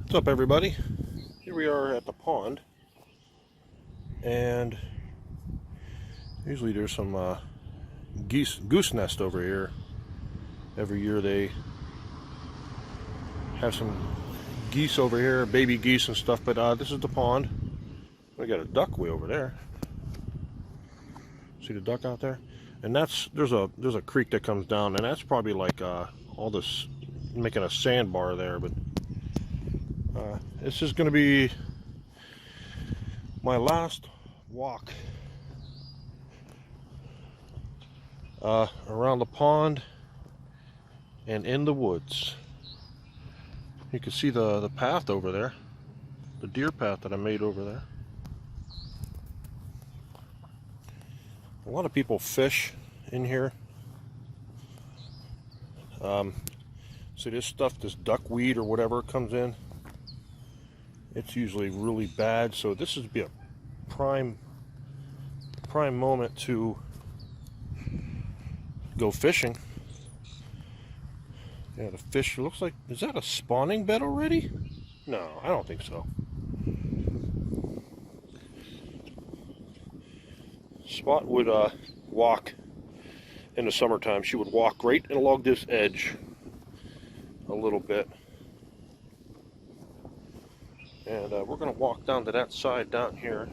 What's up, everybody? Here we are at the pond, and usually there's some goose nest over here. Every year they have some geese over here, baby geese and stuff. But this is the pond. We got a duck way over there. See the duck out there? And there's a creek that comes down, and that's probably like all this making a sandbar there. But this is going to be my last walk around the pond and in the woods. You can see the path over there, the deer path that I made over there. A lot of people fish in here. See this stuff, this duckweed or whatever comes in, it's usually really bad, so this would be a prime moment to go fishing. Yeah, the fish looks like, is that a spawning bed already? No, I don't think so. Spot would walk in the summertime. She would walk right along this edge a little bit. And we're going to walk down to that side down here.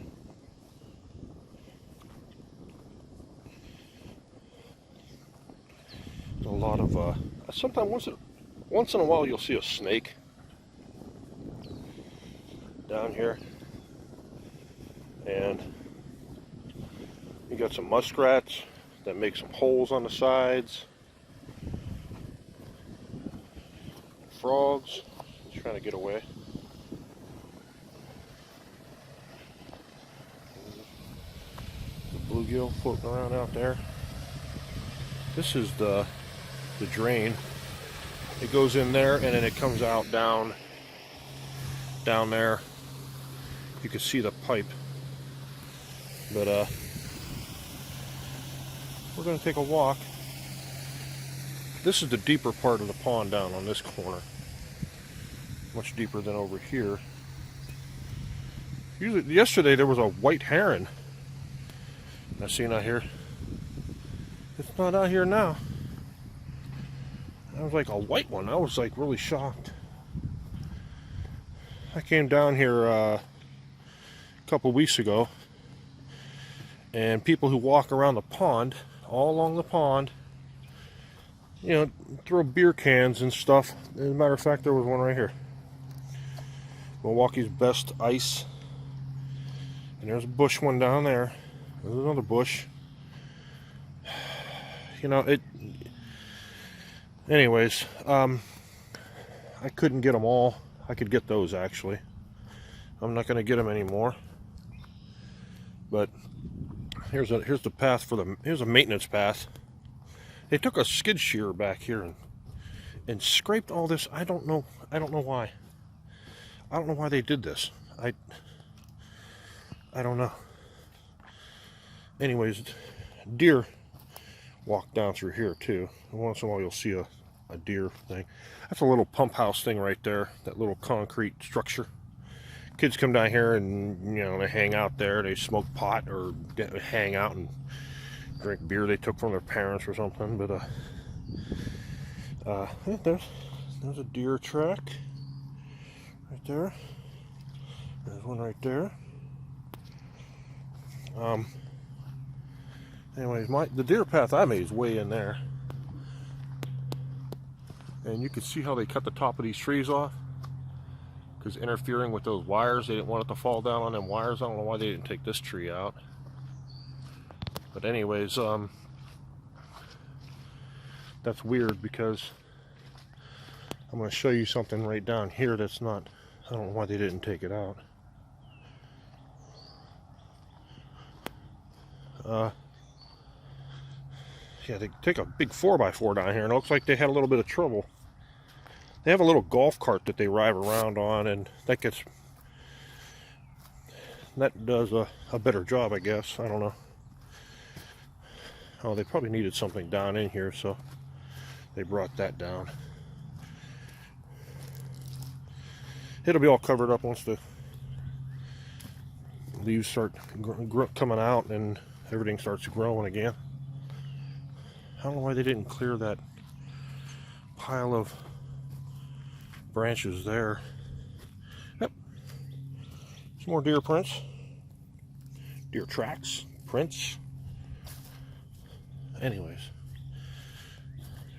A lot of, sometimes once in a while you'll see a snake down here. And you got some muskrats that make some holes on the sides. Frogs, he's trying to get away. Bluegill floating around out there. This is the drain. It goes in there and then it comes out down there. You can see the pipe. But we're going to take a walk. This is the deeper part of the pond down on this corner. Much deeper than over here. Yesterday there was a white heron I seen out here. It's not out here now. I was like a white one. I was like really shocked. I came down here a couple weeks ago, and people who walk around the pond, all along the pond, you know, throw beer cans and stuff. As a matter of fact, there was one right here. Milwaukee's Best Ice. And there's a bush one down there. There's another bush. You know, anyways, I couldn't get them all. I could get those actually. I'm not going to get them anymore. But here's the path here's a maintenance path. They took a skid steer back here and scraped all this. I don't know why. I don't know why they did this. I don't know. Anyways, deer walk down through here too. Once in a while you'll see a deer thing. That's a little pump house thing right there, that little concrete structure. Kids come down here and, you know, they hang out there. They smoke pot or hang out and drink beer they took from their parents or something. But there's a deer track right there. There's one right there. Anyways, the deer path I made is way in there. And you can see how they cut the top of these trees off. Because interfering with those wires, they didn't want it to fall down on them wires. I don't know why they didn't take this tree out. But anyways, that's weird because I'm going to show you something right down here that's not, I don't know why they didn't take it out. Yeah, they take a big 4x4 down here, and it looks like they had a little bit of trouble. They have a little golf cart that they ride around on, and that does a better job, I guess. I don't know. Oh, they probably needed something down in here, so they brought that down. It'll be all covered up once the leaves start coming out and everything starts growing again. I don't know why they didn't clear that pile of branches there. Yep. Some more deer prints. Deer tracks, prints. Anyways,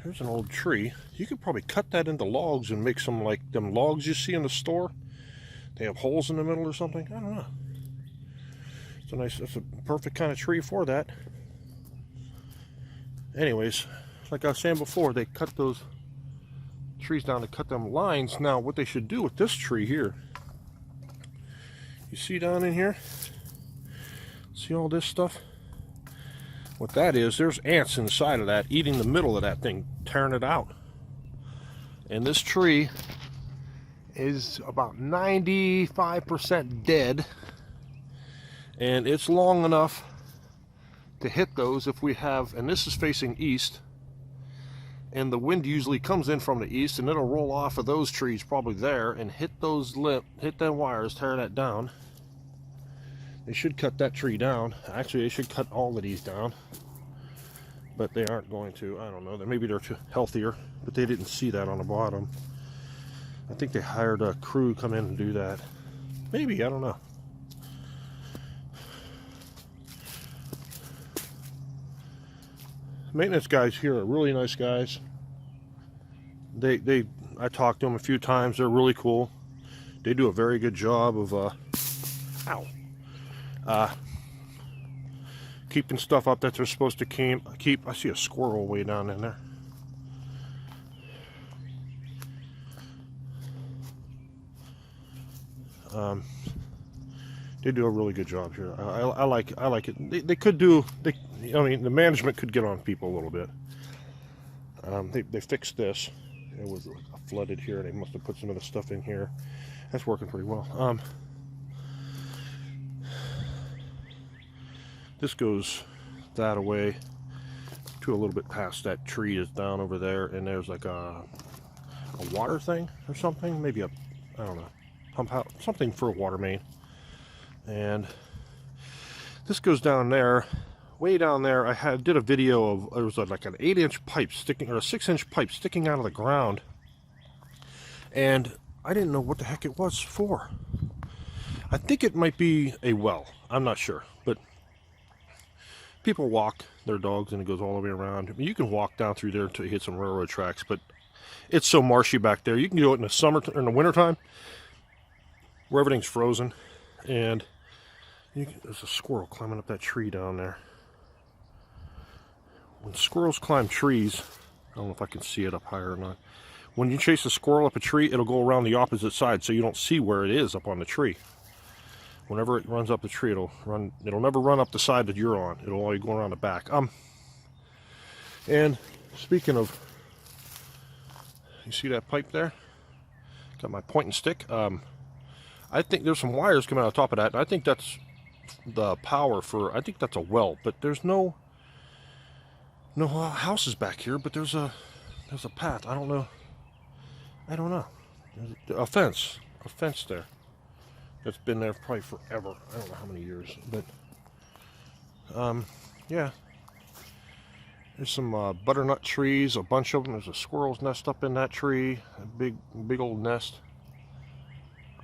here's an old tree. You could probably cut that into logs and make some like them logs you see in the store. They have holes in the middle or something. I don't know. That's a perfect kind of tree for that. Anyways, like I was saying before, they cut those trees down to cut them lines. Now, what they should do with this tree here, you see down in here, see all this stuff? What that is, there's ants inside of that eating the middle of that thing, tearing it out. And this tree is about 95% dead, and it's long enough to hit those if we have, and this is facing east, and the wind usually comes in from the east, and it'll roll off of those trees probably there and hit those hit them wires, tear that down. They should cut that tree down. Actually, they should cut all of these down, but they aren't going to. I don't know. Maybe they're too healthier, but they didn't see that on the bottom. I think they hired a crew to come in and do that. Maybe, I don't know. Maintenance guys here are really nice guys. I talked to them a few times. They're really cool. They do a very good job of keeping stuff up that they're supposed to keep. I see a squirrel way down in there. They do a really good job here. I like it. They could do. I mean, the management could get on people a little bit. They fixed this. It was flooded here. They must have put some of the stuff in here. That's working pretty well. This goes that away to a little bit past that tree is down over there, and there's like a water thing or something. Maybe I don't know, pump out something for a water main. And this goes down there, way down there. I did a video of, there was like an 8-inch pipe sticking, or a 6-inch pipe sticking out of the ground, and I didn't know what the heck it was for. I think it might be a well. I'm not sure, but people walk their dogs and it goes all the way around. I mean, you can walk down through there until you hit some railroad tracks, but it's so marshy back there. You can do it in the summer or in the wintertime where everything's frozen. And there's a squirrel climbing up that tree down there. When squirrels climb trees, I don't know if I can see it up higher or not. When you chase a squirrel up a tree, it'll go around the opposite side, so you don't see where it is up on the tree. Whenever it runs up the tree, it'll never run up the side that you're on. It'll always go around the back. And speaking of, you see that pipe there? Got my pointing stick. I think there's some wires coming out the top of that, and I think that's the power for, I think that's a well, but there's no houses back here, but there's a path. I don't know. There's a fence there that's been there probably forever. I don't know how many years, but yeah. There's some butternut trees, a bunch of them. There's a squirrel's nest up in that tree, a big old nest.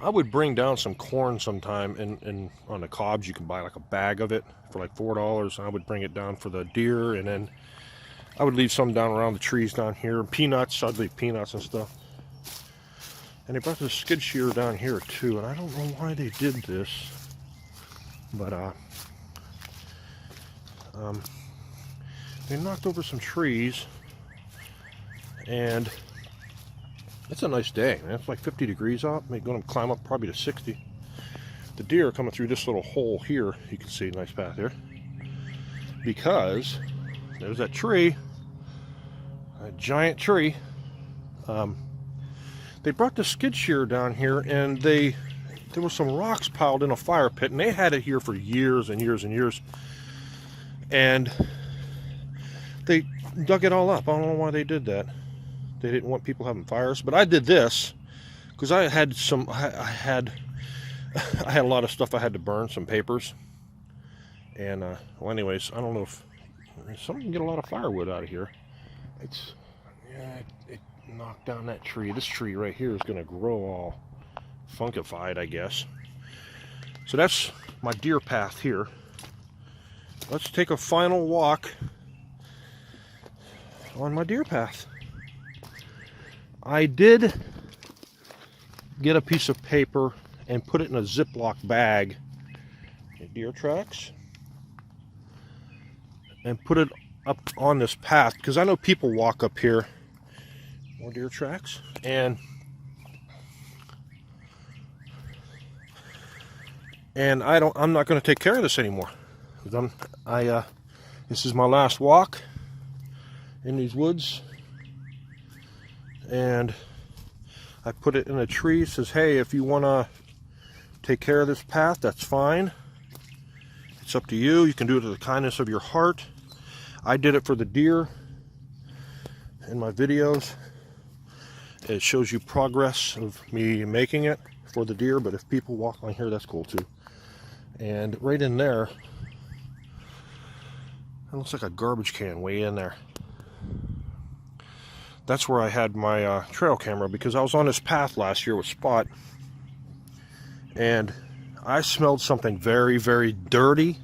I would bring down some corn sometime, and on the cobs you can buy like a bag of it for like $4. I would bring it down for the deer, and then I would leave some down around the trees down here. Peanuts, I'd leave peanuts and stuff. And they brought this skid steer down here too, and I don't know why they did this, but they knocked over some trees, and it's a nice day, man. It's like 50 degrees out. Maybe going to climb up probably to 60. The deer are coming through this little hole here. You can see a nice path here, because there's that tree, a giant tree. They brought the skid steer down here, and there were some rocks piled in a fire pit, and they had it here for years and years and years. And they dug it all up. I don't know why they did that. They didn't want people having fires, but I did this because I had I had a lot of stuff I had to burn, some papers. And well, anyways, I don't know if someone can get a lot of firewood out of here. It's, yeah, it knocked down that tree. This tree right here is going to grow all funkified, I guess. So that's my deer path here. Let's take a final walk on my deer path. I did get a piece of paper and put it in a Ziploc bag, deer tracks, and put it up on this path, because I know people walk up here. More deer tracks. And I'm not going to take care of this anymore. This is my last walk in these woods, and I put it in a tree. It says, hey, if you want to take care of this path, that's fine. It's up to you. You can do it to the kindness of your heart. I did it for the deer in my videos. It shows you progress of me making it for the deer, but if people walk on here, that's cool too. And right in there, it looks like a garbage can way in there. That's where I had my trail camera, because I was on this path last year with Spot, and I smelled something very, very dirty.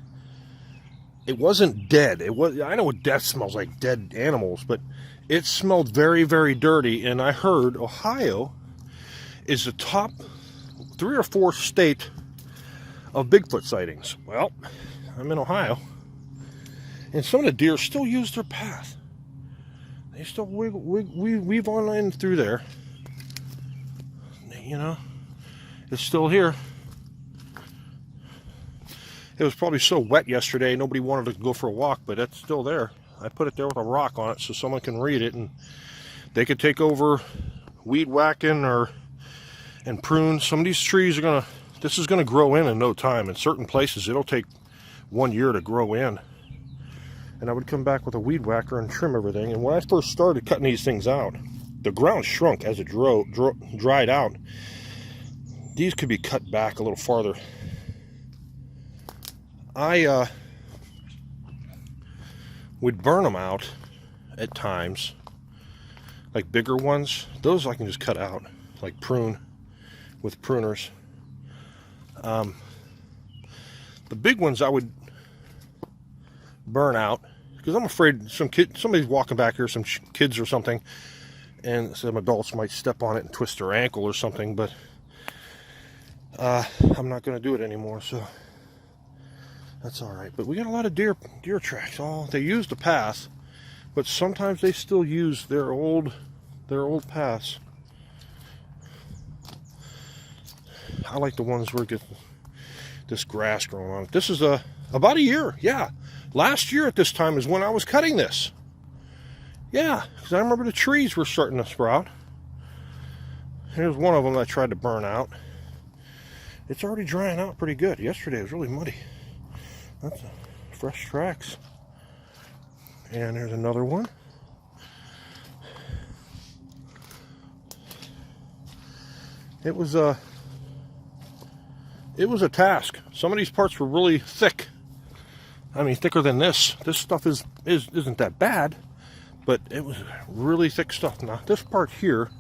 It wasn't dead. I know what death smells like, dead animals, but it smelled very, very dirty. And I heard Ohio is the top 3 or 4 state of Bigfoot sightings. Well, I'm in Ohio, and some of the deer still use their path. They still weave on in through there. You know, it's still here. It was probably so wet yesterday, nobody wanted to go for a walk, but it's still there. I put it there with a rock on it so someone can read it, and they could take over weed whacking and prune. Some of these trees are this is gonna grow in no time. In certain places, it'll take 1 year to grow in. And I would come back with a weed whacker and trim everything. And when I first started cutting these things out, the ground shrunk as it dried out. These could be cut back a little farther. I would burn them out at times, like bigger ones. Those I can just cut out, like prune with pruners. The big ones I would burn out, because I'm afraid somebody's walking back here, some kids or something, and some adults might step on it and twist their ankle or something. But I'm not going to do it anymore, so that's all right. But we got a lot of deer tracks. They use the path, but sometimes they still use their old paths. I like the ones where it gets this grass growing on it. This is about a year, yeah. Last year at this time is when I was cutting this. Yeah, because I remember the trees were starting to sprout. Here's one of them that I tried to burn out. It's already drying out pretty good. Yesterday it was really muddy. That's fresh tracks. And there's another one. It was a task. Some of these parts were really thick. I mean, thicker than this. This stuff isn't that bad, but it was really thick stuff. Now, this part here,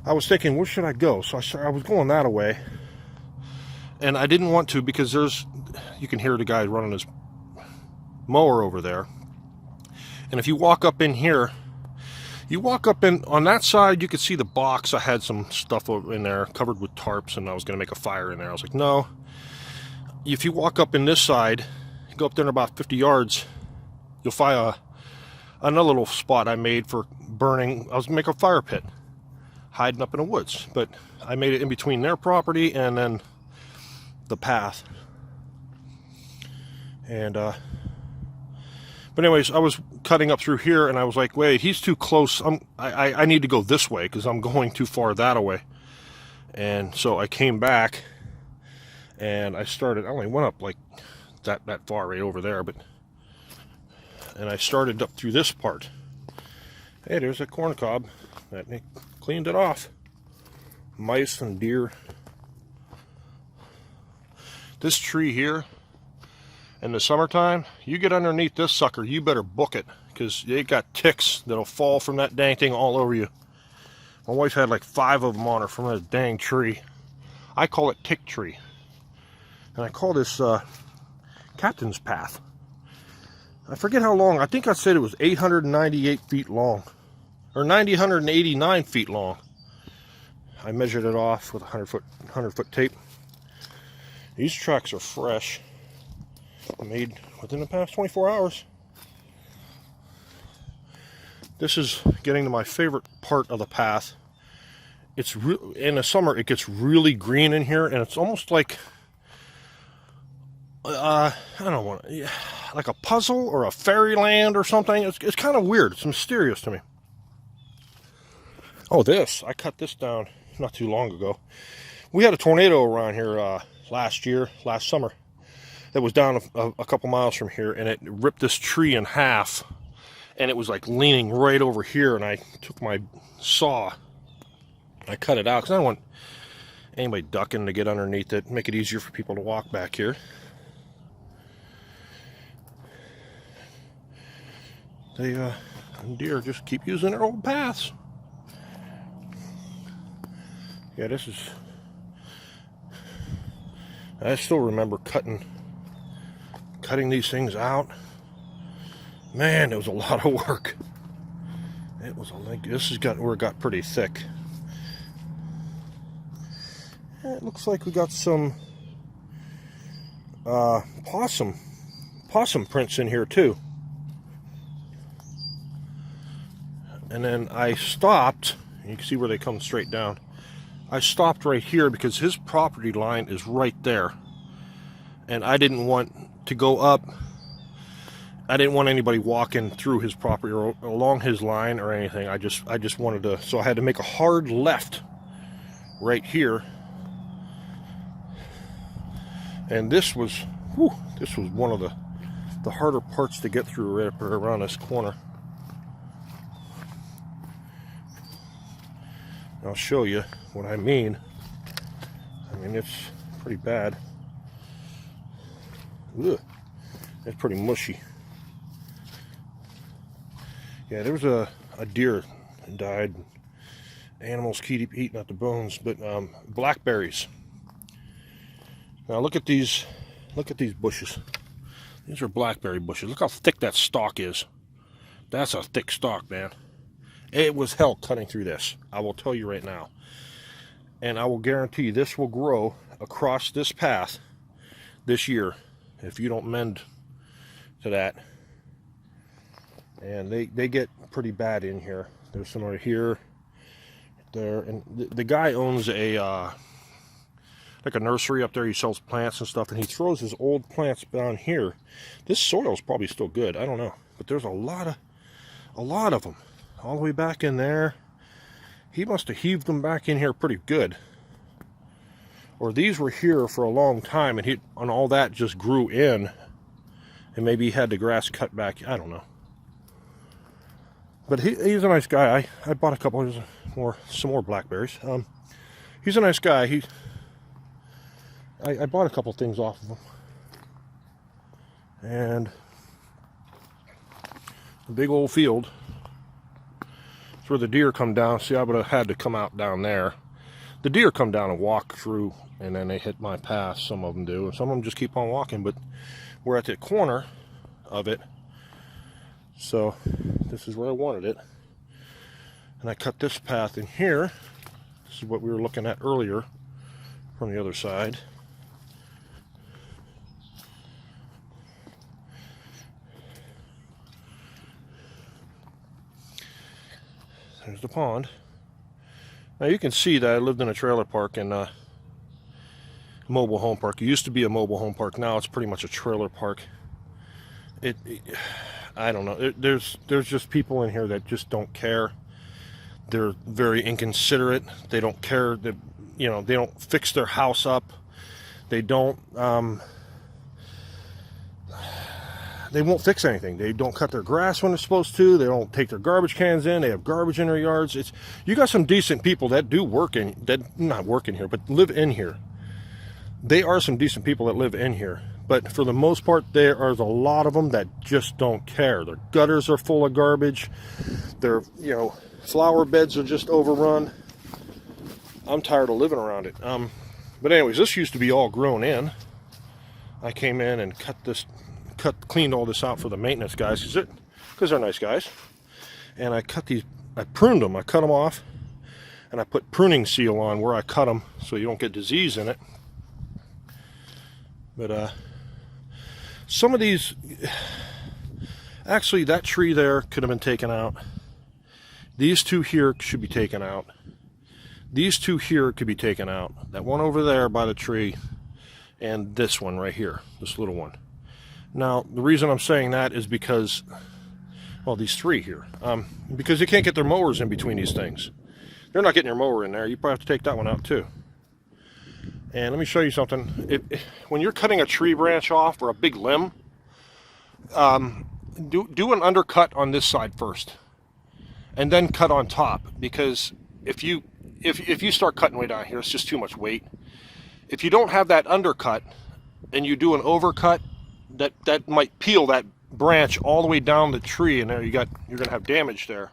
I was thinking, where should I go? So I was going that way, and I didn't want to, because you can hear the guy running his mower over there. And if you walk up in here, on that side, you could see the box. I had some stuff over in there covered with tarps, and I was going to make a fire in there. I was like, no. If you walk up in this side, you go up there in about 50 yards, you'll find another little spot I made for burning. I was going to make a fire pit, hiding up in the woods. But I made it in between their property and then the path. And but anyways, I was cutting up through here, and I was like, wait, he's too close. I need to go this way, because I'm going too far that way. And so I came back, and I only went up like that far right over there, and I started up through this part. Hey, there's a corn cob that cleaned it off. Mice and deer. This tree here, in the summertime, you get underneath this sucker, you better book it, because they got ticks that'll fall from that dang thing all over you. My wife had like 5 of them on her from that dang tree. I call it tick tree. And I call this Captain's Path. I forget how long. I think I said it was 898 feet long. Or 989 feet long. I measured it off with a 100-foot tape. These tracks are fresh. Made within the past 24 hours. This is getting to my favorite part of the path. It's in the summer it gets really green in here, and it's almost like I don't want like a puzzle or a fairyland or something. It's kind of weird. It's mysterious to me. Oh, I cut this down not too long ago. We had a tornado around here last summer. That was down a couple miles from here, and it ripped this tree in half, and it was like leaning right over here, and I took my saw, I cut it out, because I don't want anybody ducking to get underneath it, make it easier for people to walk back here. They, deer just keep using their old paths. Yeah, I still remember cutting these things out. Man, it was a lot of work. It was this has got where it got pretty thick. It looks like we got some possum prints in here too. And then I stopped. You can see where they come straight down. I stopped right here because his property line is right there, and I didn't want to go up. I didn't want anybody walking through his property or along his line or anything. I just wanted to, so I had to make a hard left right here. And this was one of the harder parts to get through right up around this corner. I'll show you what I mean. I mean, it's pretty bad. Ugh, it's pretty mushy. Yeah, there was a deer that died. Animals keep eating at the bones, but blackberries. Now look at these bushes. These are blackberry bushes. Look how thick that stalk is. That's a thick stalk, man. It was hell cutting through this. I will tell you right now. And I will guarantee this will grow across this path this year if you don't mend to that. And they get pretty bad in here. There's some right here, there, and the guy owns a like a nursery up there. He sells plants and stuff, and he throws his old plants down here. This soil is probably still good. I don't know, but there's a lot of them all the way back in there. He must have heaved them back in here pretty good, or these were here for a long time, and all that just grew in, and maybe he had the grass cut back. I don't know. But he's a nice guy. I bought a couple some more blackberries. He's a nice guy. I bought a couple things off of him. And a big old field. It's where the deer come down. See, I would have had to come out down there. The deer come down and walk through, and then they hit my path. Some of them do, and some of them just keep on walking. But we're at the corner of it. So this is where I wanted it, and I cut this path in here. This is what we were looking at earlier from the other side. There's the pond. Now you can see that I lived in a trailer park and a mobile home park. It used to be a mobile home park. Now it's pretty much a trailer park. I don't know. There's just people in here that just don't care. They're very inconsiderate. They don't care. That they don't fix their house up. They don't they won't fix anything. They don't cut their grass when they're supposed to. They don't take their garbage cans in. They have garbage in their yards. You got some decent people that do work in, that not work in here, but live in here. They are some decent people that live in here. But for the most part, there are a lot of them that just don't care. Their gutters are full of garbage. Their, flower beds are just overrun. I'm tired of living around it. But anyways, this used to be all grown in. I came in and cleaned all this out for the maintenance guys because they're nice guys. And I pruned them. I cut them off, and I put pruning seal on where I cut them so you don't get disease in it. But some of these, actually, that tree there could have been taken out. These two here should be taken out. These two here could be taken out. That one over there by the tree, and this one right here, this little one. Now, the reason I'm saying that is because, well, these three here, because you can't get their mowers in between these things. They're not getting your mower in there. You probably have to take that one out too. And let me show you something. When you're cutting a tree branch off or a big limb, do an undercut on this side first, and then cut on top. Because if you start cutting way down here, it's just too much weight. If you don't have that undercut and you do an overcut, that might peel that branch all the way down the tree, and there you're gonna have damage there.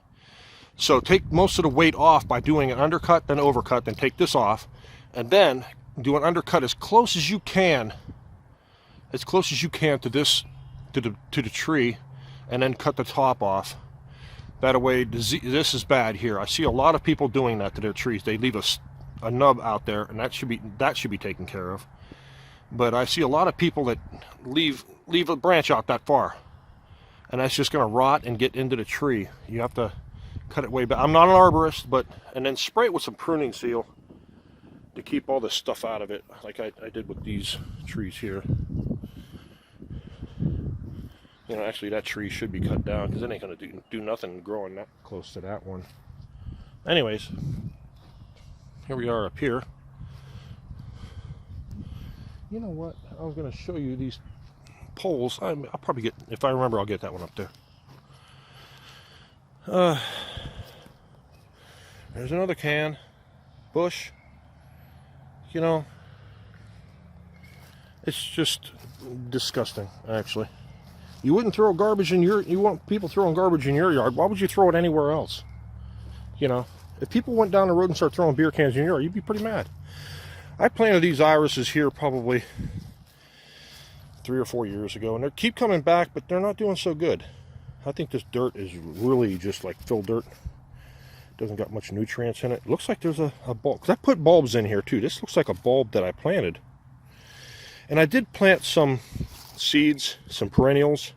So take most of the weight off by doing an undercut, then overcut, then take this off, and then do an undercut as close as you can to this, to the tree, and then cut the top off. That way, this is bad here. I see a lot of people doing that to their trees. They leave a nub out there, and that should be taken care of. But I see a lot of people that leave a branch out that far, and that's just going to rot and get into the tree. You have to cut it way back. I'm not an arborist, and then spray it with some pruning seal to keep all this stuff out of it, like I did with these trees here. Actually, that tree should be cut down because it ain't going to do nothing growing that close to that one. Anyways, here we are up here. You know what? I was going to show you these poles. I'll probably get, if I remember, I'll get that one up there. There's another can. Bush. It's just disgusting, actually. You wouldn't throw garbage in you want people throwing garbage in your yard. Why would you throw it anywhere else? If people went down the road and started throwing beer cans in your yard, you'd be pretty mad. I planted these irises here probably 3 or 4 years ago, and they keep coming back, but they're not doing so good. I think this dirt is really just like fill dirt. Doesn't got much nutrients in it. Looks like there's a bulb, because I put bulbs in here too. This looks like a bulb that I planted. And I did plant some seeds, some perennials.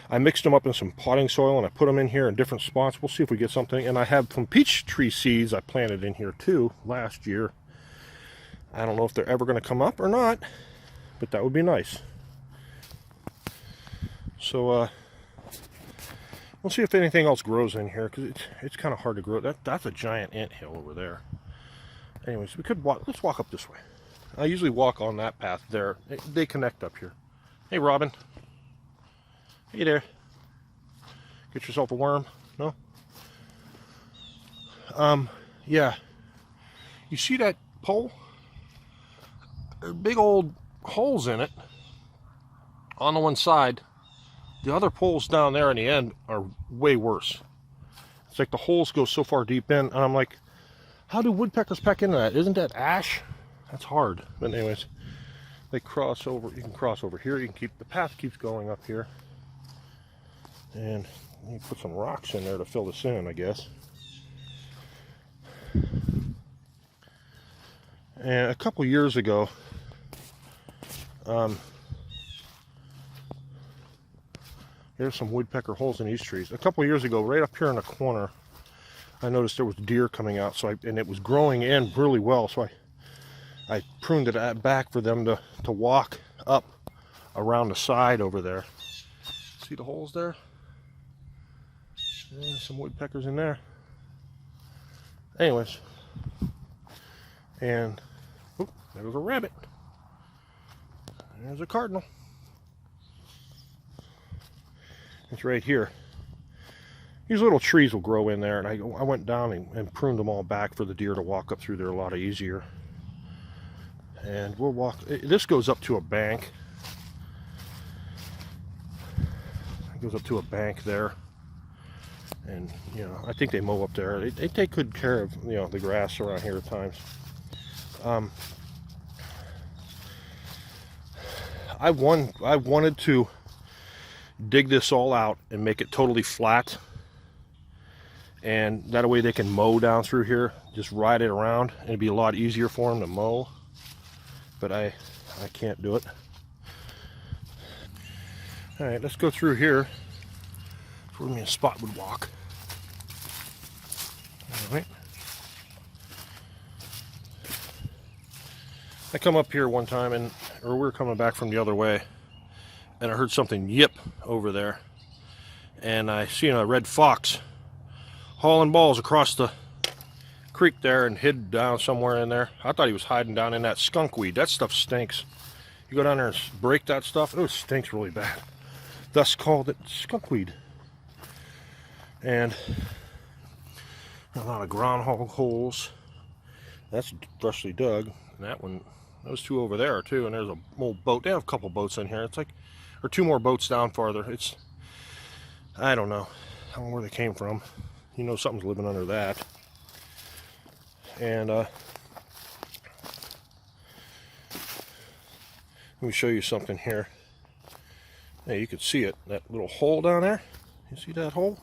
I mixed them up in some potting soil, and I put them in here in different spots. We'll see if we get something. And I have some peach tree seeds I planted in here too last year. I don't know if they're ever going to come up or not, but that would be nice. So we'll see if anything else grows in here, because it's kind of hard to grow. That's a giant anthill over there. Anyways, we could walk. Let's walk up this way. I usually walk on that path there. They connect up here. Hey, Robin. Hey there. Get yourself a worm? No? Yeah. You see that pole? There are big old holes in it on the one side. The other poles down there in the end are way worse. It's like the holes go so far deep in, and I'm like, how do woodpeckers peck into that? Isn't that ash? That's hard. But anyways, they cross over. You can cross over here. You can keep, the path keeps going up here. And you put some rocks in there to fill this in, I guess. And a couple years ago, there's some woodpecker holes in these trees. A couple years ago, right up here in the corner, I noticed there was deer coming out, and it was growing in really well, so I pruned it back for them to walk up around the side over there. See the holes there? Yeah, some woodpeckers in there. Anyways, and oh, there was a rabbit. There's a cardinal. It's right here. These little trees will grow in there, and I went down and pruned them all back for the deer to walk up through there a lot easier. And we'll walk. This goes up to a bank. It goes up to a bank there. And, you know, I think they mow up there. They take good care of, you know, the grass around here at times. I wanted to dig this all out and make it totally flat. And that way they can mow down through here, just ride it around, and it'd be a lot easier for them to mow. But I can't do it. All right, let's go through here. That's where me and Spot would walk. All right. I come up here one time, or we were coming back from the other way, and I heard something yip over there, and I seen a red fox hauling balls across the creek there and hid down somewhere in there. I thought he was hiding down in that skunk weed. That stuff stinks. You go down there and break that stuff, it stinks really bad. Thus called it skunk weed. And a lot of groundhog holes. That's freshly dug. And that one, those two over there too. And there's a old boat. They have a couple boats in here. It's like, or two more boats down farther. It's, I don't know. I don't know where they came from. You know something's living under that. And let me show you something here. Hey, you can see it, that little hole down there. You see that hole?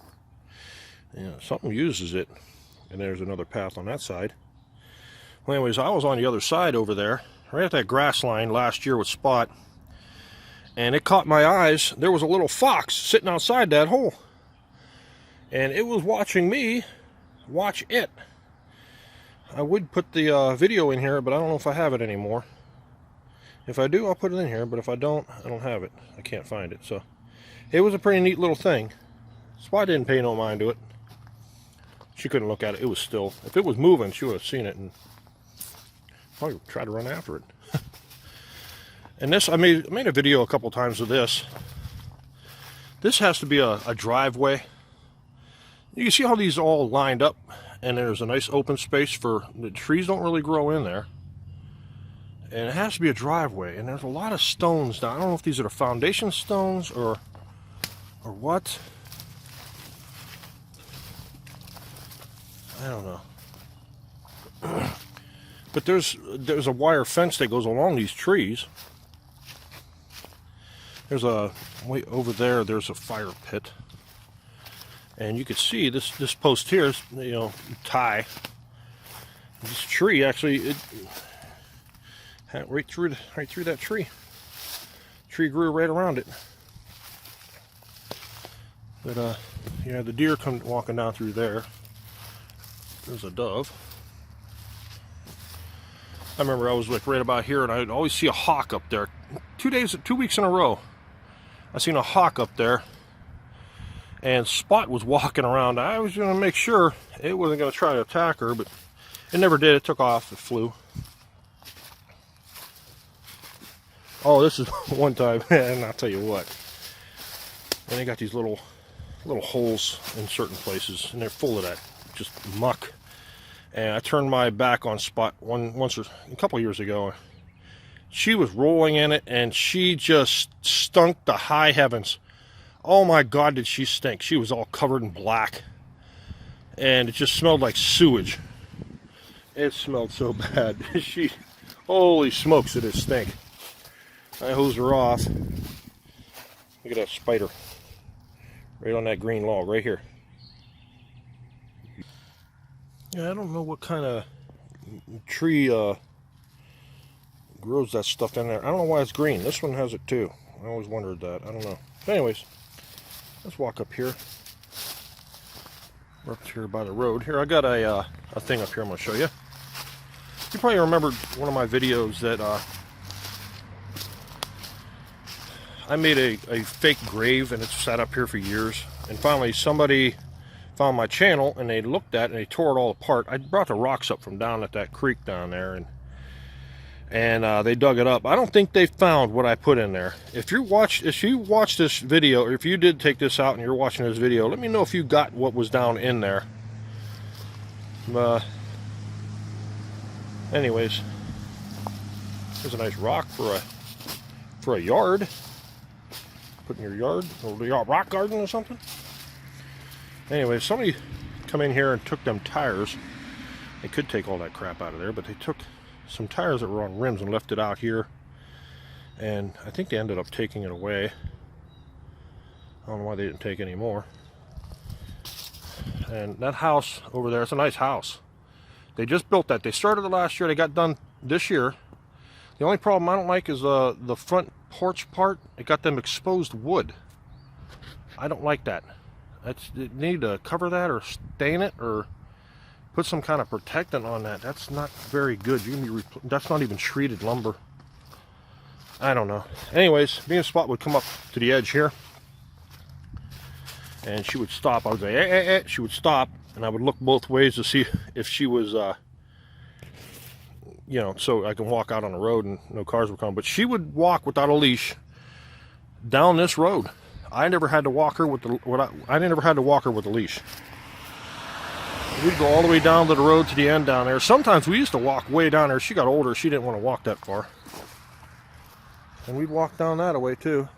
Yeah, something uses it. And there's another path on that side. Well, anyways, I was on the other side over there, right at that grass line last year with Spot. And it caught my eyes. There was a little fox sitting outside that hole. And it was watching me watch it. I would put the video in here, but I don't know if I have it anymore. If I do, I'll put it in here, but if I don't have it. I can't find it. So it was a pretty neat little thing. Spot didn't pay no mind to it. She couldn't look at it. It was still. If it was moving, she would have seen it and probably tried to run after it. And this, I made a video a couple times of this. This has to be a driveway. You can see how these all lined up, and there's a nice open space for the trees don't really grow in there. And it has to be a driveway, and there's a lot of stones down. I don't know if these are the foundation stones or what. I don't know. But there's a wire fence that goes along these trees. There's a way over there. There's a fire pit, and you can see this post here is, you know, tie. This tree actually it right through that tree. Tree grew right around it. But yeah, the deer come walking down through there. There's a dove. I remember I was like right about here, and I'd always see a hawk up there. 2 weeks in a row, I seen a hawk up there, and Spot was walking around. I was going to make sure it wasn't going to try to attack her, but it never did. It took off. It flew. Oh, this is one time, and I'll tell you what. And they got these little holes in certain places, and they're full of that just muck. And I turned my back on Spot once or a couple years ago. She was rolling in it, and she just stunk to high heavens. Oh my God, did she stink. She was all covered in black. And it just smelled like sewage. It smelled so bad. Holy smokes, it is stink. I hosed her off. Look at that spider. Right on that green log, right here. Yeah, I don't know what kind of tree grows that stuff in there. I don't know why it's green. This one has it too. I always wondered that. I don't know. But anyways, let's walk up here. We're up here by the road. Here, I got a thing up here I'm going to show you. You probably remembered one of my videos that I made a fake grave, and it's sat up here for years. And finally, somebody found my channel, and they looked at it, and they tore it all apart. I brought the rocks up from down at that creek down there, and and they dug it up. I don't think they found what I put in there. If you watch this video, or if you did take this out and you're watching this video, let me know if you got what was down in there. Anyways, there's a nice rock for a yard. Put in your yard, or a rock garden or something. Anyway, somebody come in here and took them tires. They could take all that crap out of there, but they took some tires that were on rims and left it out here. And I think they ended up taking it away. I don't know why they didn't take any more. And that house over there, it's a nice house. They just built that. They started it last year. They got done this year. The only problem I don't like is the front porch part. It got them exposed wood. I don't like that. They need to cover that or stain it or put some kind of protectant on that. That's not very good. That's not even treated lumber. I don't know. Anyways, me and Spot would come up to the edge here, and she would stop. I would say, eh. She would stop, and I would look both ways to see if she was, you know, so I can walk out on the road and no cars would come. But she would walk without a leash down this road. I never had to walk her with I never had to walk her with a leash. We'd go all the way down to the road to the end down there. Sometimes we used to walk way down there. She got older. She didn't want to walk that far. And we'd walk down that way too.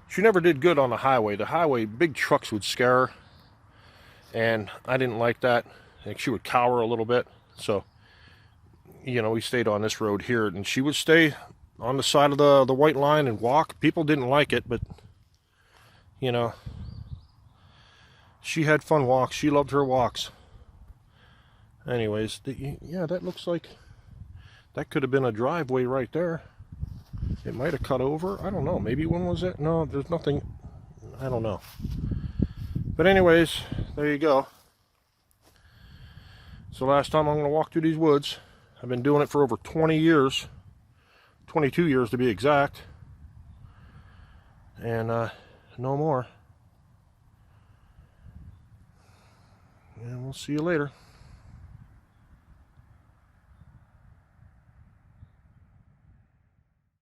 She never did good on the highway. The highway, big trucks would scare her. And I didn't like that. Like, she would cower a little bit. So, you know, we stayed on this road here. And she would stay on the side of the white line and walk. People didn't like it, but, you know, she had fun walks. She loved her walks. Anyways, yeah, that looks like that could have been a driveway right there. It might have cut over. I don't know. Maybe when was it? No, there's nothing. I don't know. But anyways, there you go. So last time I'm going to walk through these woods. I've been doing it for over 20 years. 22 years to be exact. And no more. And we'll see you later.